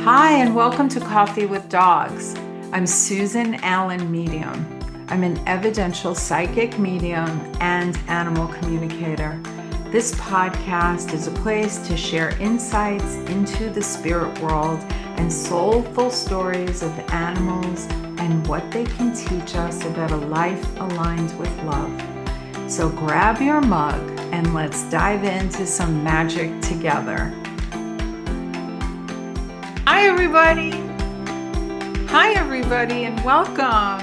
Hi, and welcome to Coffee with Dogs. I'm Susan Allen Medium. I'm an evidential psychic medium and animal communicator. This podcast is a place to share insights into the spirit world and soulful stories of animals and what they can teach us about a life aligned with love. So grab your mug and let's dive into some magic together. Hi, everybody. Hi, everybody, and welcome.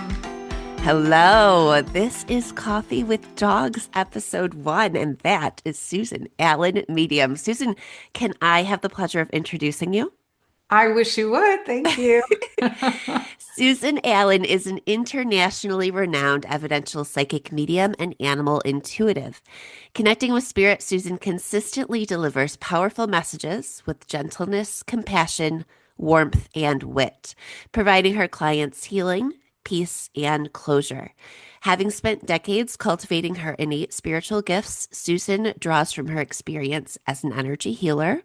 Hello, this is Coffee with Dogs, episode 1, and that is Susan Allen Medium. Susan, can I have the pleasure of introducing you? I wish you would. Thank you. Susan Allen is an internationally renowned evidential psychic medium and animal intuitive. Connecting with spirit, Susan consistently delivers powerful messages with gentleness, compassion, warmth, and wit, providing her clients healing, peace, and closure. Having spent decades cultivating her innate spiritual gifts, Susan draws from her experience as an energy healer,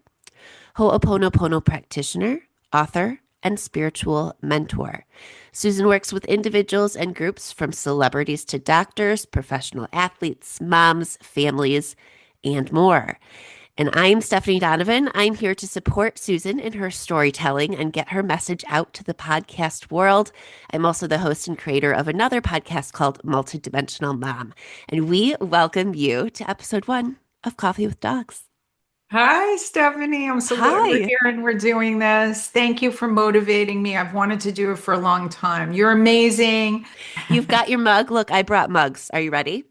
Ho'oponopono practitioner, author, and spiritual mentor. Susan works with individuals and groups from celebrities to doctors, professional athletes, moms, families, and more. And I'm Stephanie Donovan. I'm here to support Susan in her storytelling and get her message out to the podcast world. I'm also the host and creator of another podcast called Multidimensional Mom. And we welcome you to episode 1 of Coffee with Dogs. Hi, Stephanie. I'm so glad we're Hi. here and we're doing this. Thank you for motivating me. I've wanted to do it for a long time. You're amazing. You've got your mug. Look, I brought mugs. Are you ready?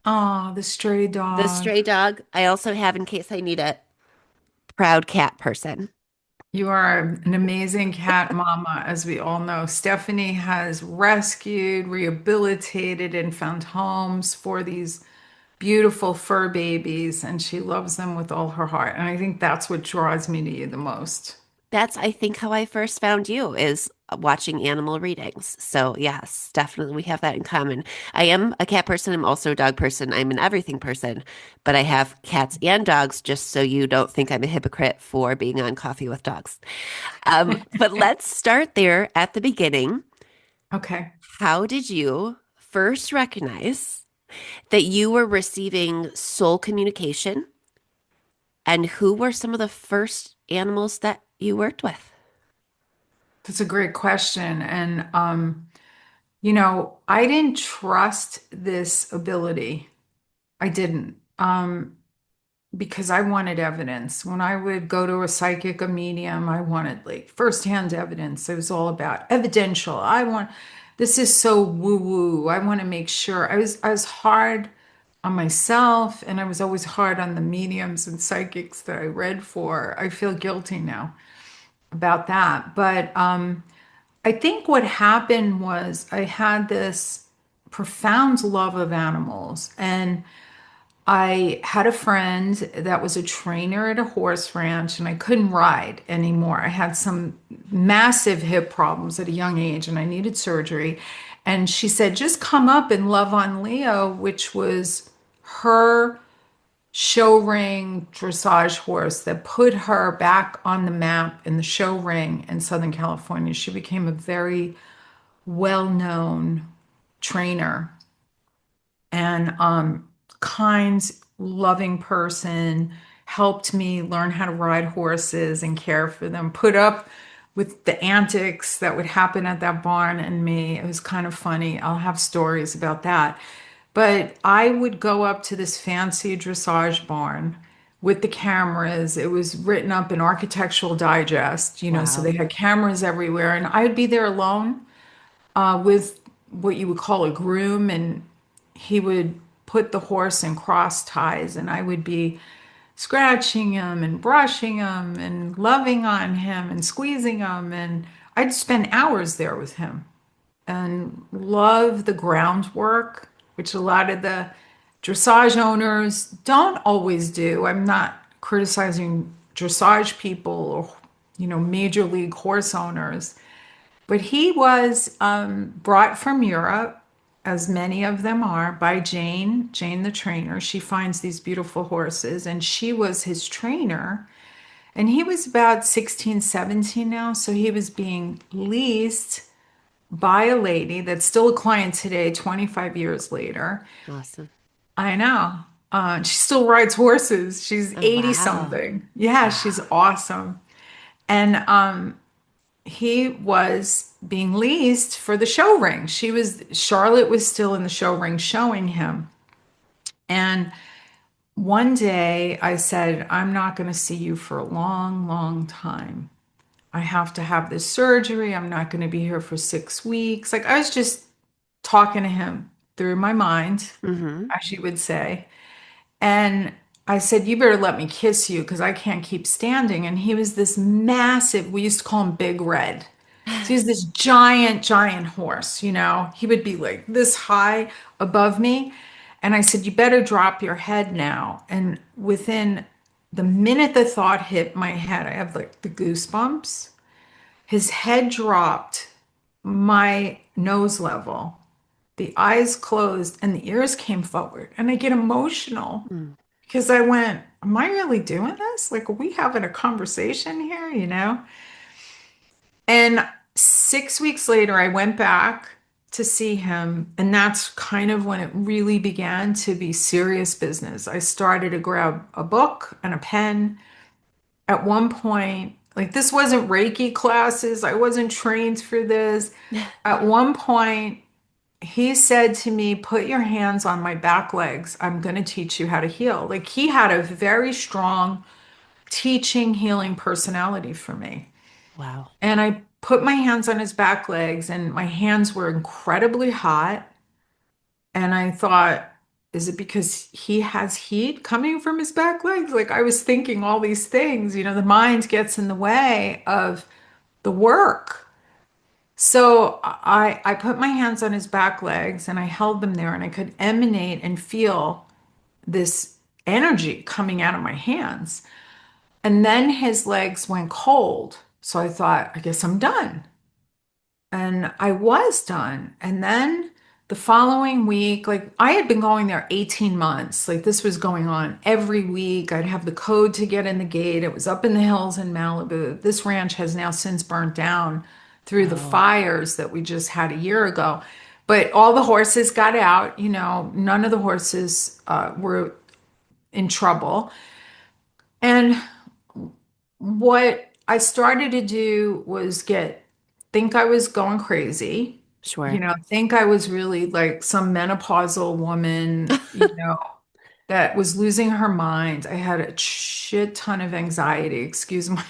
Oh, the stray The dog. stray dog. I also have, in case I need it, proud cat person. You are an amazing cat mama, as we all know. Stephanie has rescued, rehabilitated, and found homes for these beautiful fur babies, and she loves them with all her heart. And I think that's what draws me to you the most. That's, I think, how I first found you is watching animal readings. So, yes, definitely we have that in common. I am a cat person. I'm also a dog person. I'm an everything person, but I have cats and dogs just so you don't think I'm a hypocrite for being on Coffee with Dogs. But let's start there at the beginning. Okay. How did you first recognize that you were receiving soul communication? And who were some of the first animals that you worked with? That's a great question. And, I didn't trust this ability. I didn't, because I wanted evidence. When I would go to a psychic, a medium, I wanted like firsthand evidence. It was all about evidential. This is so woo-woo. I want to make sure. I was hard on myself, and I was always hard on the mediums and psychics that I read for. I feel guilty now about that. But I think what happened was I had this profound love of animals. And I had a friend that was a trainer at a horse ranch, and I couldn't ride anymore. I had some massive hip problems at a young age, and I needed surgery. And she said, just come up and love on Leo, which was her show ring dressage horse that put her back on the map in the show ring in Southern California. She became a very well-known trainer and kind, loving person, helped me learn how to ride horses and care for them, put up with the antics that would happen at that barn and me. It was kind of funny. I'll have stories about that. But I would go up to this fancy dressage barn with the cameras. It was written up in Architectural Digest, so they Wow. had cameras everywhere. And I'd be there alone with what you would call a groom, and he would put the horse in cross ties, and I would be scratching him and brushing him and loving on him and squeezing him. And I'd spend hours there with him and love the groundwork, which a lot of the dressage owners don't always do. I'm not criticizing dressage people or, major league horse owners, but he was brought from Europe, as many of them are, by Jane the trainer. She finds these beautiful horses, and she was his trainer. And he was about 16, 17 now. So he was being leased by a lady that's still a client today, 25 years later. Awesome. I know. She still rides horses. She's Oh, 80 wow. something. Yeah, she's Wow. awesome. And he was being leased for the show ring. Charlotte was still in the show ring showing him. And one day I said, I'm not going to see you for a long, long time. I have to have this surgery. I'm not going to be here for 6 weeks. Like I was just talking to him through my mind, Mm-hmm. as you would say. And I said, you better let me kiss you because I can't keep standing. And he was this massive, we used to call him Big Red. So he's this giant, giant horse, you know. He would be like this high above me. And I said, you better drop your head now. And within the minute the thought hit my head, I have like the goosebumps. His head dropped my nose level. The eyes closed and the ears came forward. And I get emotional Mm. because I went, am I really doing this? Like, are we having a conversation here, you know? And 6 weeks later, I went back to see him. And that's kind of when it really began to be serious business. I started to grab a book and a pen. At one point, like, this wasn't Reiki classes, I wasn't trained for this. At one point, he said to me, put your hands on my back legs. I'm going to teach you how to heal. Like, he had a very strong teaching, healing personality for me. Wow. And I put my hands on his back legs, and my hands were incredibly hot. And I thought, is it because he has heat coming from his back legs? Like, I was thinking all these things, you know, the mind gets in the way of the work. So I put my hands on his back legs and I held them there, and I could emanate and feel this energy coming out of my hands. And then his legs went cold. So I thought, I guess I'm done. And I was done. And then the following week, like I had been going there 18 months. Like this was going on every week. I'd have the code to get in the gate. It was up in the hills in Malibu. This ranch has now since burnt down through the Oh, fires that we just had a year ago. But all the horses got out, you know, none of the horses were in trouble. And what I started to do was think I was going crazy, you sure. know, think I was really like some menopausal woman, you know, that was losing her mind. I had a shit ton of anxiety, excuse my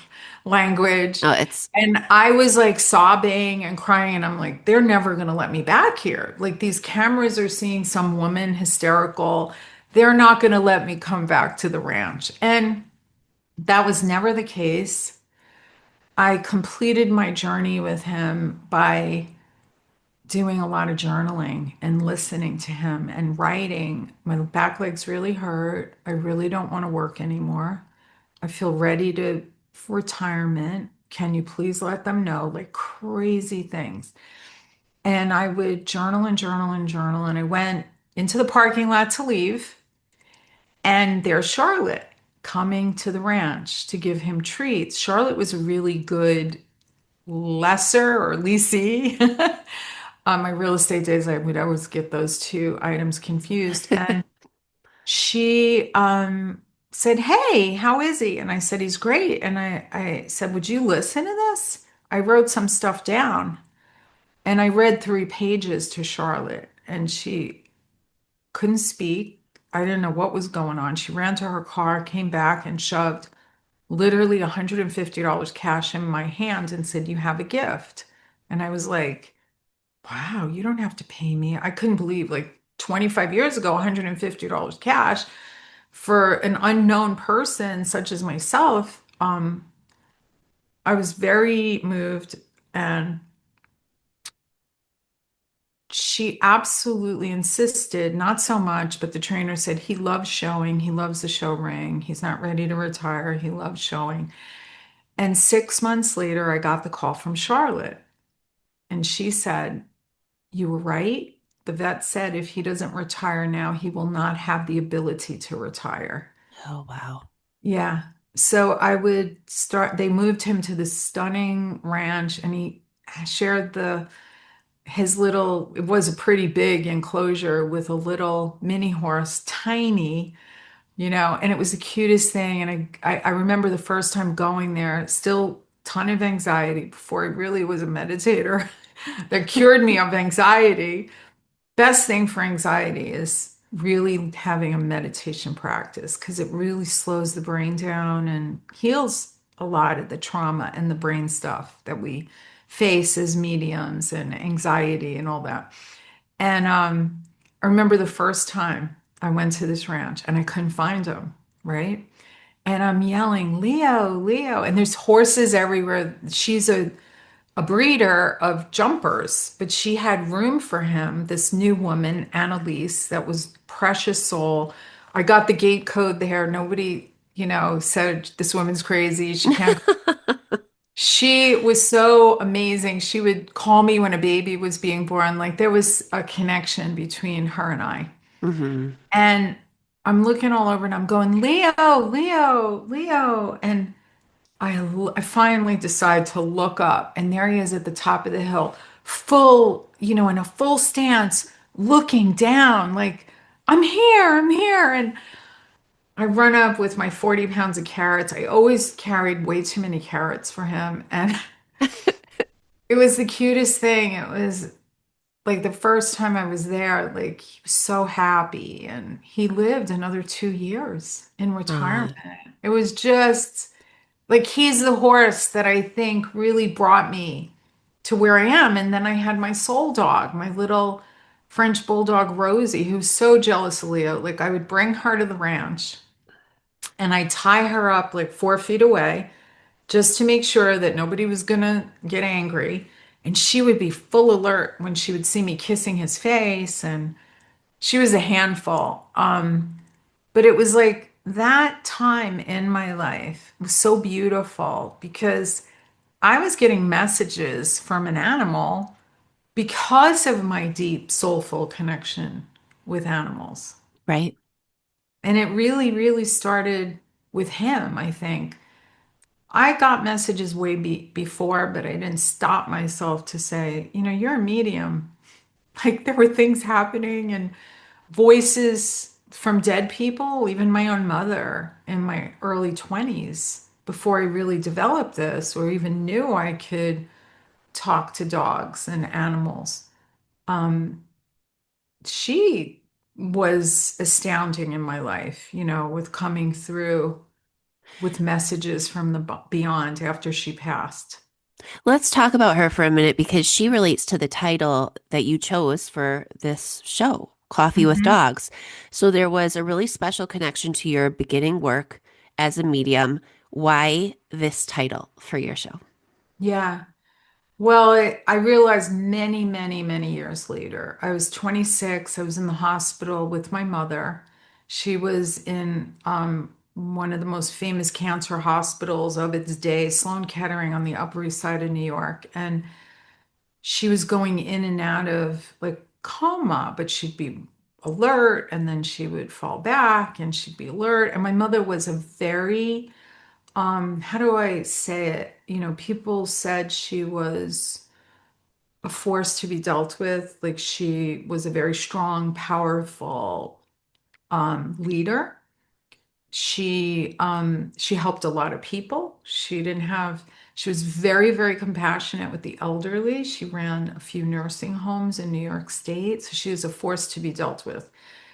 language. Oh, it's And I was like sobbing and crying, and I'm like, they're never going to let me back here. Like these cameras are seeing some woman hysterical. They're not going to let me come back to the ranch. And that was never the case. I completed my journey with him by doing a lot of journaling and listening to him and writing. My back legs really hurt. I really don't want to work anymore. I feel ready to for retirement. Can you please let them know? Like crazy things. And I would journal and journal and journal. And I went into the parking lot to leave. And there's Charlotte coming to the ranch to give him treats. Charlotte was a really good lesser or leasee. On my real estate days, I would always get those two items confused. And she said, hey, how is he? And I said, he's great. And I said, would you listen to this? I wrote some stuff down and I read 3 pages to Charlotte, and she couldn't speak. I didn't know what was going on. She ran to her car, came back, and shoved literally $150 cash in my hand and said, you have a gift. And I was like, wow, you don't have to pay me. I couldn't believe like 25 years ago, $150 cash for an unknown person such as myself. I was very moved, and she absolutely insisted, not so much, but the trainer said he loves showing. He loves the show ring. He's not ready to retire. He loves showing. And 6 months later, I got the call from Charlotte, and she said, you were right. The vet said if he doesn't retire now, he will not have the ability to retire. oh wow. Yeah. So I would start, they moved him to this stunning ranch and he shared his little, it was a pretty big enclosure with a little mini horse, tiny, and it was the cutest thing. And I remember the first time going there, still ton of anxiety before I really was a meditator that cured me of anxiety. Best thing for anxiety is really having a meditation practice because it really slows the brain down and heals a lot of the trauma and the brain stuff that we face as mediums and anxiety and all that. And I remember the first time I went to this ranch and I couldn't find him, right? And I'm yelling, Leo, Leo, and there's horses everywhere. She's a breeder of jumpers, but she had room for him, this new woman, Annalise, that was precious soul. I got the gate code there. Nobody, said this woman's crazy. She can't. She was so amazing. She would call me when a baby was being born. Like there was a connection between her and I. Hmm. And I'm looking all over and I'm going, Leo, Leo, Leo. And I finally decide to look up, and there he is at the top of the hill, full, in a full stance, looking down, like, I'm here, I'm here. And I run up with my 40 pounds of carrots. I always carried way too many carrots for him. And it was the cutest thing. It was like the first time I was there, like, he was so happy. And he lived another 2 years in retirement. Ah, It was just. Like he's the horse that I think really brought me to where I am. And then I had my soul dog, my little French bulldog Rosie, who's so jealous of Leo. Like I would bring her to the ranch and I'd tie her up like 4 feet away just to make sure that nobody was gonna get angry. And she would be full alert when she would see me kissing his face. And she was a handful. But it was like that time in my life was so beautiful because I was getting messages from an animal because of my deep soulful connection with animals. right. And it really, really started with him, I think. I got messages way before, but I didn't stop myself to say, you're a medium. Like there were things happening and voices from dead people, even my own mother in my early 20s, before I really developed this or even knew I could talk to dogs and animals. Um, she was astounding in my life, with coming through with messages from the beyond after she passed. Let's talk about her for a minute because she relates to the title that you chose for this show, Coffee with Mhm. Dogs. So there was a really special connection to your beginning work as a medium. Why this title for your show? Yeah. Well, I realized many, many, many years later. I was 26. I was in the hospital with my mother. She was in one of the most famous cancer hospitals of its day, Sloan Kettering on the Upper East Side of New York. And she was going in and out of like coma, but she'd be alert and then she would fall back and she'd be alert. And my mother was a very, how do I say it? People said she was a force to be dealt with. Like she was a very strong, powerful leader. She helped a lot of people. She was very, very compassionate with the elderly. She ran a few nursing homes in New York State. So she was a force to be dealt with.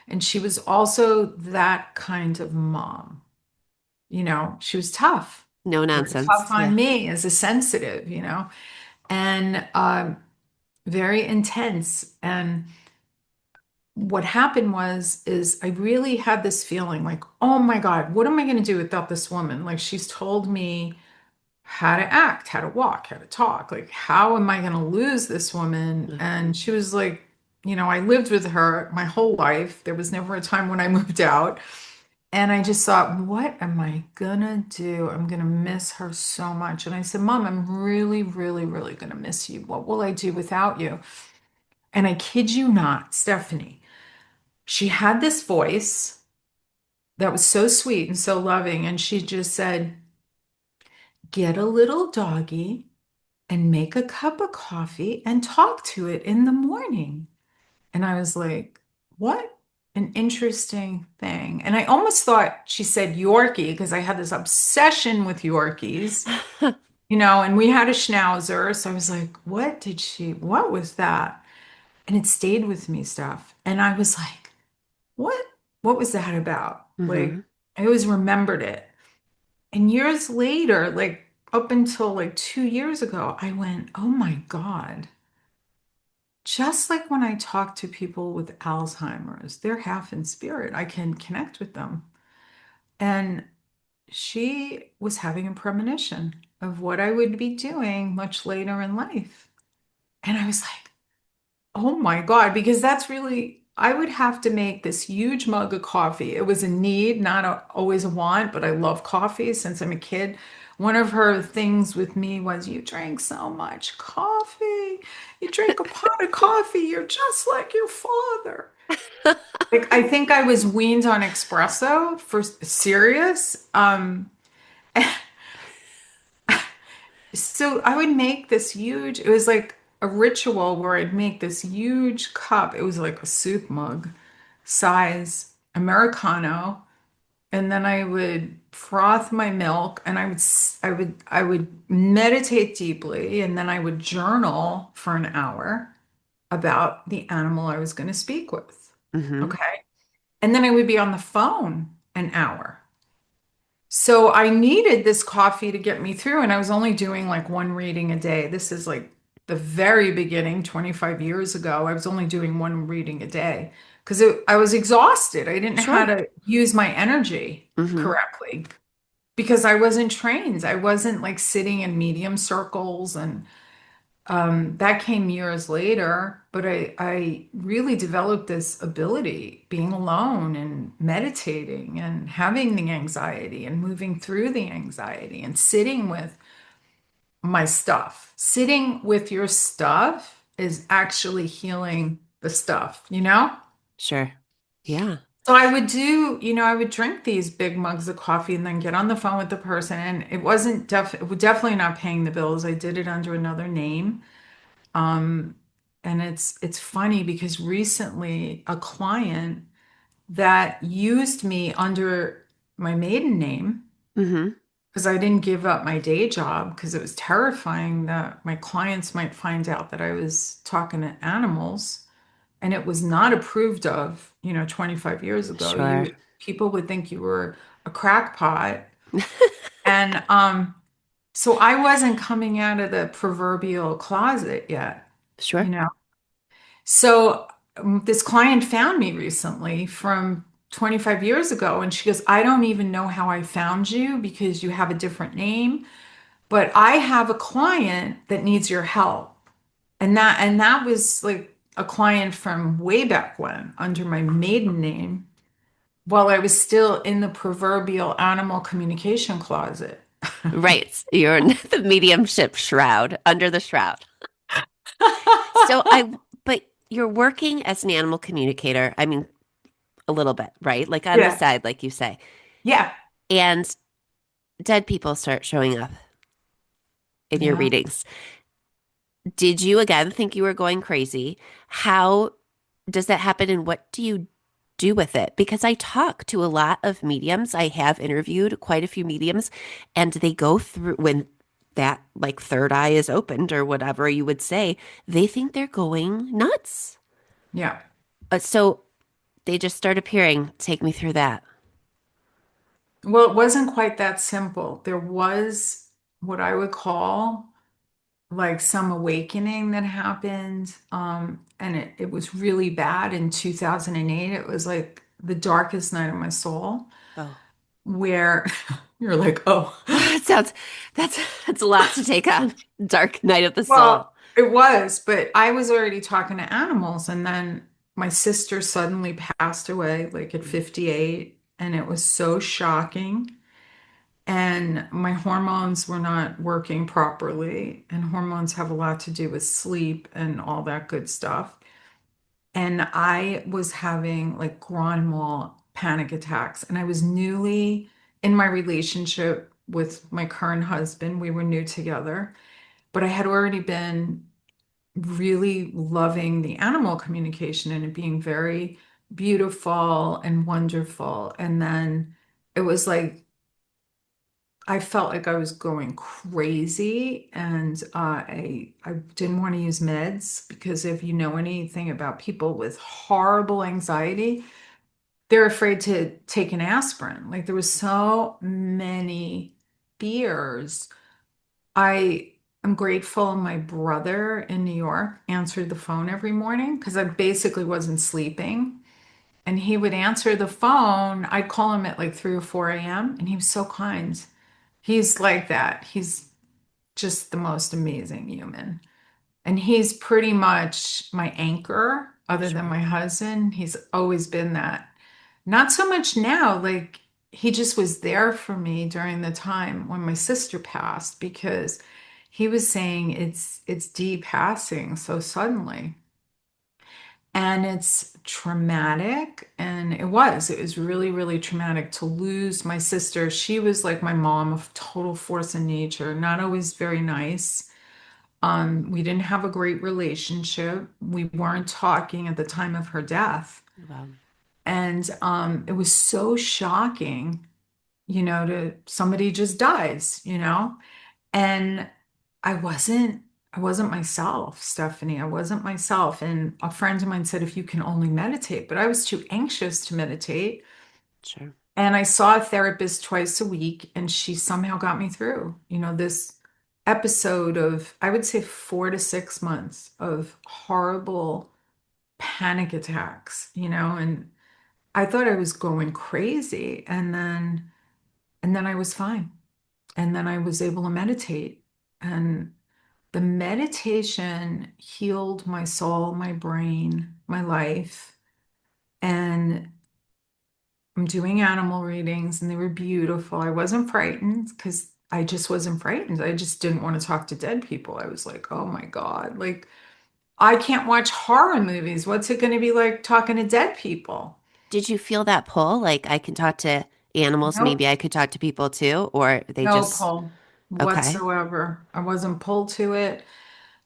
And she was also that kind of mom. She was tough, No very nonsense. tough on Yeah. me as a sensitive, and very intense. And what happened is I really had this feeling like, oh my God, what am I going to do without this woman? Like she's told me how to act, how to walk, how to talk. Like, how am I going to lose this woman? And she was like, I lived with her my whole life. There was never a time when I moved out. And I just thought, what am I gonna do? I'm gonna miss her so much. And I said, Mom, I'm really, really, really gonna miss you. What will I do without you? And I kid you not, Stephanie, she had this voice. that was so sweet and so loving. And she just said, get a little doggy and make a cup of coffee and talk to it in the morning. And I was like, what an interesting thing. And I almost thought she said Yorkie because I had this obsession with Yorkies, and we had a Schnauzer. So I was like, what was that? And it stayed with me stuff. And I was like, what? What was that about? Hmm. Like, I always remembered it. And years later, like up until like 2 years ago, I went, oh my God. Just like when I talk to people with Alzheimer's, they're half in spirit. I can connect with them. And she was having a premonition of what I would be doing much later in life. And I was like, oh my God, because that's really, I would have to make this huge mug of coffee. It was a need, not always a want, but I love coffee since I'm a kid. One of her things with me was, you drink so much coffee. You drink a pot of coffee. You're just like your father. Like, I think I was weaned on espresso for serious. So I would make this huge, it was like a ritual where I'd make this huge cup. It was like a soup mug size Americano. And then I would froth my milk and I would meditate deeply. And then I would journal for an hour about the animal I was going to speak with. Hmm. Okay. And then I would be on the phone an hour. So I needed this coffee to get me through, and I was only doing like one reading a day. This is like the very beginning, 25 years ago. I was only doing one reading a day because I was exhausted. I didn't know how Sure. to use my energy Hmm. correctly because I wasn't trained. I wasn't like sitting in medium circles, and that came years later, but I really developed this ability being alone and meditating and having the anxiety and moving through the anxiety and sitting with my stuff. Sitting with your stuff is actually healing the stuff, you know? Sure. Yeah. So I would I would drink these big mugs of coffee and then get on the phone with the person. And it was definitely not paying the bills. I did it under another name. Um, and it's funny because recently a client that used me under my maiden name Hmm. because I didn't give up my day job because it was terrifying that my clients might find out that I was talking to animals and it was not approved of, 25 years ago. Sure. People would think you were a crackpot. And so I wasn't coming out of the proverbial closet yet, you Sure. know. So this client found me recently from 25 years ago, and she goes, I don't even know how I found you because you have a different name, but I have a client that needs your help. And that was like a client from way back when, under my maiden name, while I was still in the proverbial animal communication closet. Right. You're in the mediumship shroud, under the shroud. So but you're working as an animal communicator. I mean, a little bit, right? Like on the Yeah. side, like you say. Yeah. And dead people start showing up in your Yeah. readings. Did you again think you were going crazy? How does that happen and what do you do with it? Because I talk to a lot of mediums. I have interviewed quite a few mediums, and they go through when that like third eye is opened or whatever you would say, they think they're going nuts. Yeah. So they just start appearing. Take me through that. Well, it wasn't quite that simple. There was what I would call like some awakening that happened. And it was really bad in 2008. It was like the darkest night of my soul, Oh, where you're like, oh, it sounds that's a lot to take on. Dark night of the soul. well, it was, but I was already talking to animals. And then my sister suddenly passed away, like at 58. And it was so shocking. And my hormones were not working properly. And hormones have a lot to do with sleep and all that good stuff. And I was having like grand mal panic attacks. And I was newly in my relationship with my current husband. We were new together, but I had already been really loving the animal communication and it being very beautiful and wonderful. And then it was like I felt like I was going crazy, and I didn't want to use meds because if you know anything about people with horrible anxiety, they're afraid to take an aspirin. Like there was so many fears. I am grateful my brother in New York answered the phone every morning because I basically wasn't sleeping. And he would answer the phone. I'd call him at like 3 or 4 a.m. and he was so kind. He's like that. He's just the most amazing human. And he's pretty much my anchor, other than Sure. my husband. He's always been that. Not so much now. Like he just was there for me during the time when my sister passed because he was saying it's Dee passing so suddenly. And it's traumatic. And it was really, really traumatic to lose my sister. She was like my mom, a total force in nature, not always very nice. We didn't have a great relationship. We weren't talking at the time of her death. Wow. And it was so shocking, to somebody just dies, And I wasn't I wasn't myself, Stephanie. I wasn't myself. And a friend of mine said, if you can only meditate, but I was too anxious to meditate. Sure. And I saw a therapist twice a week, and she somehow got me through, this episode of, I would say, 4 to 6 months of horrible panic attacks, and I thought I was going crazy. And then I was fine. And then I was able to meditate. And the meditation healed my soul, my brain, my life. And I'm doing animal readings, and they were beautiful. I wasn't frightened because I just wasn't frightened. I just didn't want to talk to dead people. I was like, oh my God, like I can't watch horror movies. What's it going to be like talking to dead people? Did you feel that pull? Like I can talk to animals, maybe Nope. I could talk to people too, or they No just pull okay. whatsoever. I wasn't pulled to it.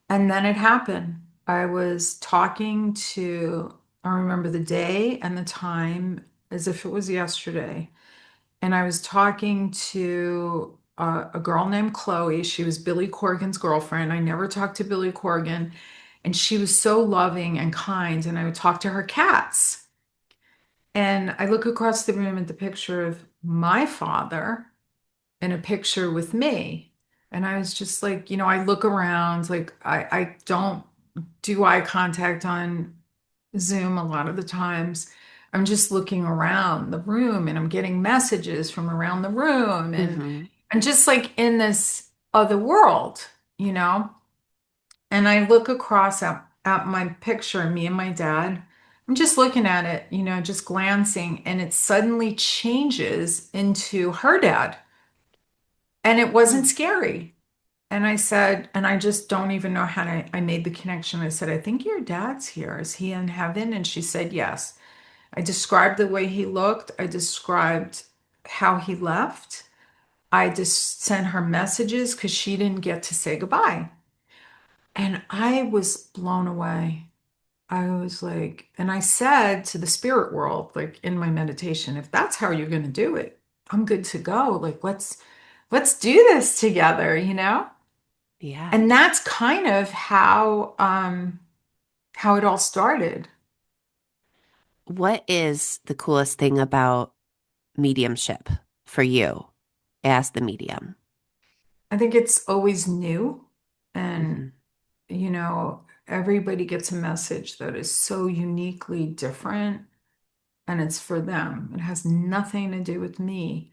And then it happened. I was talking to, I remember the day and the time as if it was yesterday. And I was talking to a girl named Chloe. She was Billy Corgan's girlfriend. I never talked to Billy Corgan. And she was so loving and kind. And I would talk to her cats. And I look across the room at the picture of my father in a picture with me. And I was just like, I look around, like I don't do eye contact on Zoom a lot of the times. I'm just looking around the room and I'm getting messages from around the room. And Mm-hmm. I'm just like in this other world, you know? And I look across at my picture, me and my dad. I'm just looking at it, just glancing, and it suddenly changes into her dad. And it wasn't Hmm. scary. And I said, and I just don't even know how I made the connection. I said, I think your dad's here. Is he in heaven? And she said, yes. I described the way he looked. I described how he left. I just sent her messages because she didn't get to say goodbye. And I was blown away. I was like, and I said to the spirit world, like in my meditation, if that's how you're going to do it, I'm good to go. Like, let's do this together. Yeah. And that's kind of how it all started. What is the coolest thing about mediumship for you as the medium? I think it's always new, and Hmm. everybody gets a message that is so uniquely different, and it's for them. It has nothing to do with me.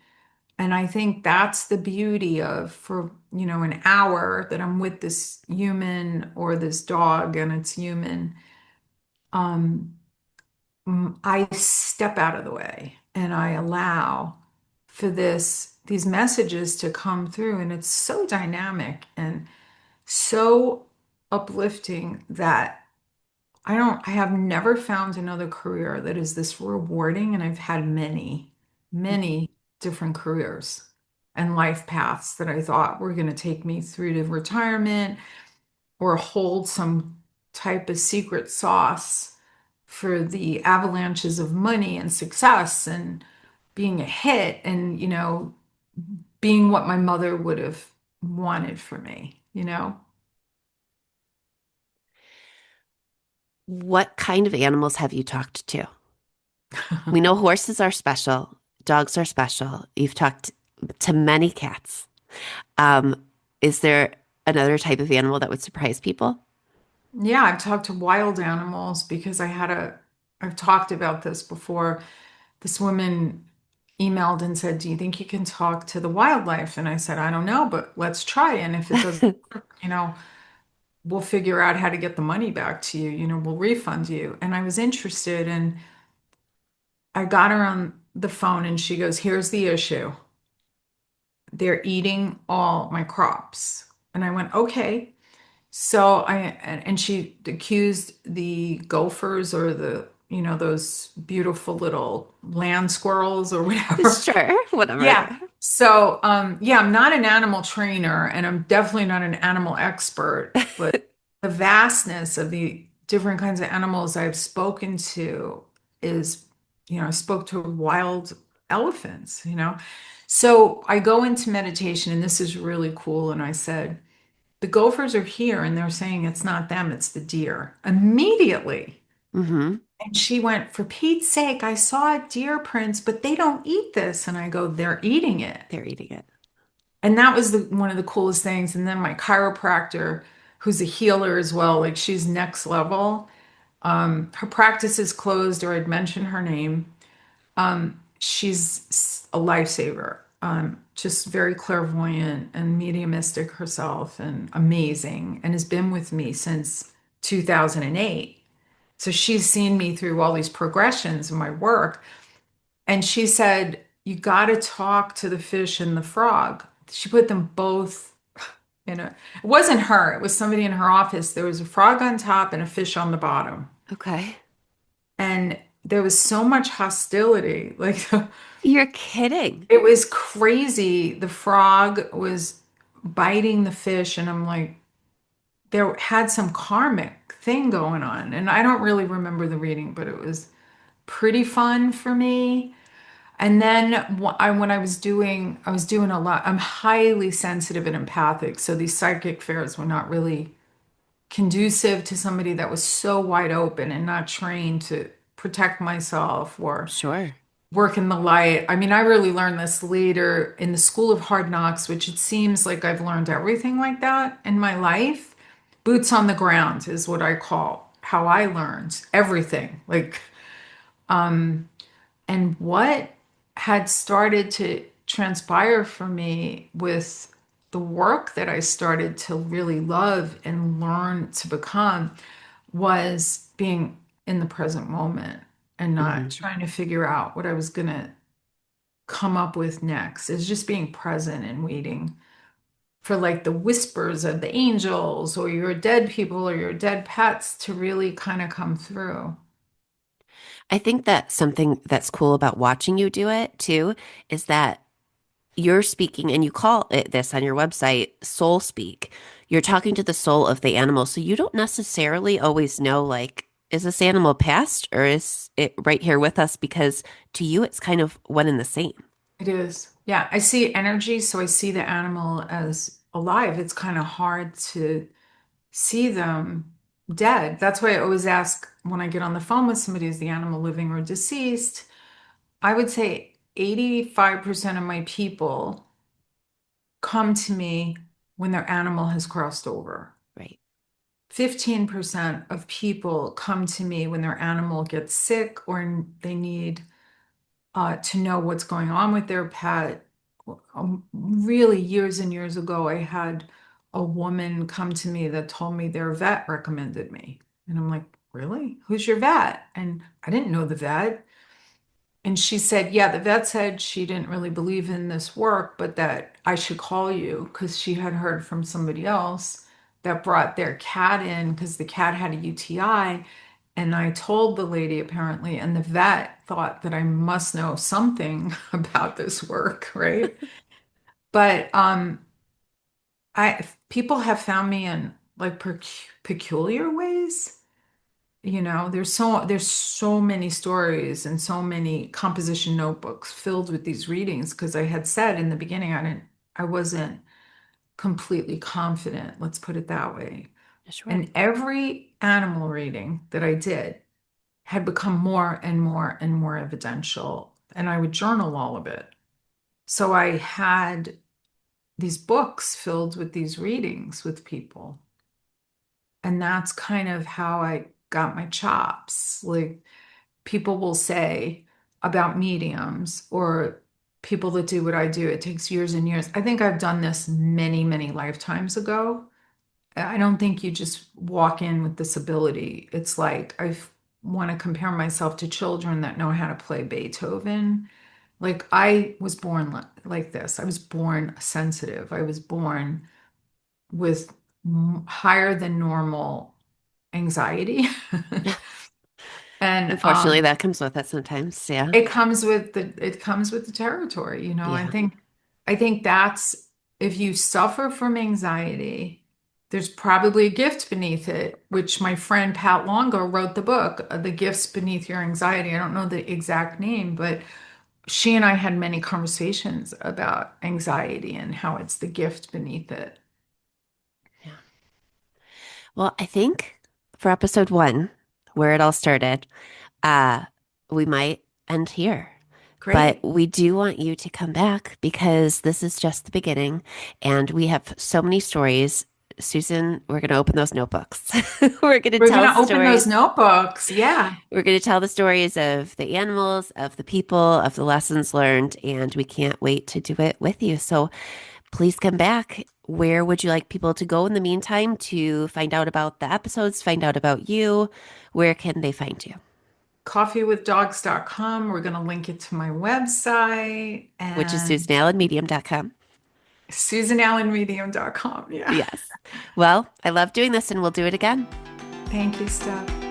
And I think that's the beauty of, for, an hour that I'm with this human or this dog and it's human. Um, I step out of the way and I allow for these messages to come through, and it's so dynamic and so uplifting that I have never found another career that is this rewarding, and I've had many, many different careers and life paths that I thought were going to take me through to retirement or hold some type of secret sauce for the avalanches of money and success and being a hit and, being what my mother would have wanted for me, you know? What kind of animals have you talked to? We know horses are special, dogs are special. You've talked to many cats. Um, is there another type of animal that would surprise people? Yeah, I've talked to wild animals because I've talked about this before. This woman emailed and said, "Do you think you can talk to the wildlife?" And I said, "I don't know, but let's try. And if it doesn't work, we'll figure out how to get the money back to you, we'll refund you." And I was interested, and I got her on the phone and she goes, "Here's the issue. They're eating all my crops." And I went, "Okay." So and she accused the gophers or those beautiful little land squirrels or whatever. Sure, whatever. Yeah. So, yeah, I'm not an animal trainer and I'm definitely not an animal expert, but the vastness of the different kinds of animals I've spoken to is, I spoke to wild elephants. So I go into meditation and this is really cool. And I said, the gophers are here and they're saying it's not them, it's the deer. Immediately. Hmm. And she went, "For Pete's sake, I saw deer prints, but they don't eat this." And I go, "They're eating it." They're eating it. And that was one of the coolest things. And then my chiropractor, who's a healer as well, like she's next level. Her practice is closed, or I'd mention her name. She's a lifesaver. Just very clairvoyant and mediumistic herself and amazing, and has been with me since 2008. So she's seen me through all these progressions in my work. And she said, "You got to talk to the fish and the frog." She put them both it wasn't her, it was somebody in her office. There was a frog on top and a fish on the bottom. Okay. And there was so much hostility. Like, You're kidding. it was crazy. The frog was biting the fish, and I'm like, there had some karmic thing going on. And I don't really remember the reading, but it was pretty fun for me. And then when I was doing a lot. I'm highly sensitive and empathic, so these psychic fairs were not really conducive to somebody that was so wide open and not trained to protect myself or Sure. work in the light. I mean, I really learned this later in the School of Hard Knocks, which it seems like I've learned everything like that in my life. Boots on the ground is what I call how I learned everything. Like, and what had started to transpire for me with the work that I started to really love and learn to become was being in the present moment and not Hmm. trying to figure out what I was going to come up with next. It's just being present and waiting for like the whispers of the angels or your dead people or your dead pets to really kind of come through. I think that something that's cool about watching you do it too is that you're speaking and you call it this on your website soul speak. You're talking to the soul of the animal. So you don't necessarily always know, like, is this animal past or is it right here with us? Because to you, it's kind of one and the same. It is. Yeah, I see energy, so I see the animal as alive. It's kind of hard to see them dead. That's why I always ask when I get on the phone with somebody, is the animal living or deceased? I would say 85% of my people come to me when their animal has crossed over. Right. 15% of people come to me when their animal gets sick or they need to know what's going on with their pet. Really, years and years ago, I had a woman come to me that told me their vet recommended me. And I'm like, "Really? Who's your vet?" And I didn't know the vet. And she said, "Yeah, the vet said she didn't really believe in this work, but that I should call you because she had heard from somebody else that brought their cat in because the cat had a UTI And I told the lady apparently, and the vet thought that I must know something about this work, right? But I people have found me in like peculiar ways. There's so many stories and so many composition notebooks filled with these readings because I had said in the beginning I wasn't completely confident, let's put it that way. Sure. And every animal reading that I did had become more and more and more evidential, and I would journal all of it. So I had these books filled with these readings with people. And that's kind of how I got my chops. Like people will say about mediums or people that do what I do, it takes years and years. I think I've done this many, many lifetimes ago. I don't think you just walk in with this ability. It's like I want to compare myself to children that know how to play Beethoven. Like I was born like this. I was born sensitive. I was born with higher than normal anxiety. And Unfortunately, that comes with it sometimes. Yeah. it comes with the territory, Yeah. I think that's if you suffer from anxiety, there's probably a gift beneath it, which my friend Pat Longo wrote the book, The Gifts Beneath Your Anxiety. I don't know the exact name, but she and I had many conversations about anxiety and how it's the gift beneath it. Yeah. Well, I think for episode one, where it all started, uh, we might end here. But Great. we do want you to come back because this is just the beginning and we have so many stories. Susan, we're going to open those notebooks. We're going to We're tell gonna open those stories. notebooks. Yeah. We're going to tell the stories of the animals, of the people, of the lessons learned, and we can't wait to do it with you. So please come back. Where would you like people to go in the meantime to find out about the episodes, find out about you? Where can they find you? Coffeewithdogs.com. We're going to link it to my website Which is and susanallenmedium.com. susanallenmedium.com. Yeah. Yes. Well, I love doing this and we'll do it again. Thank you, Steph.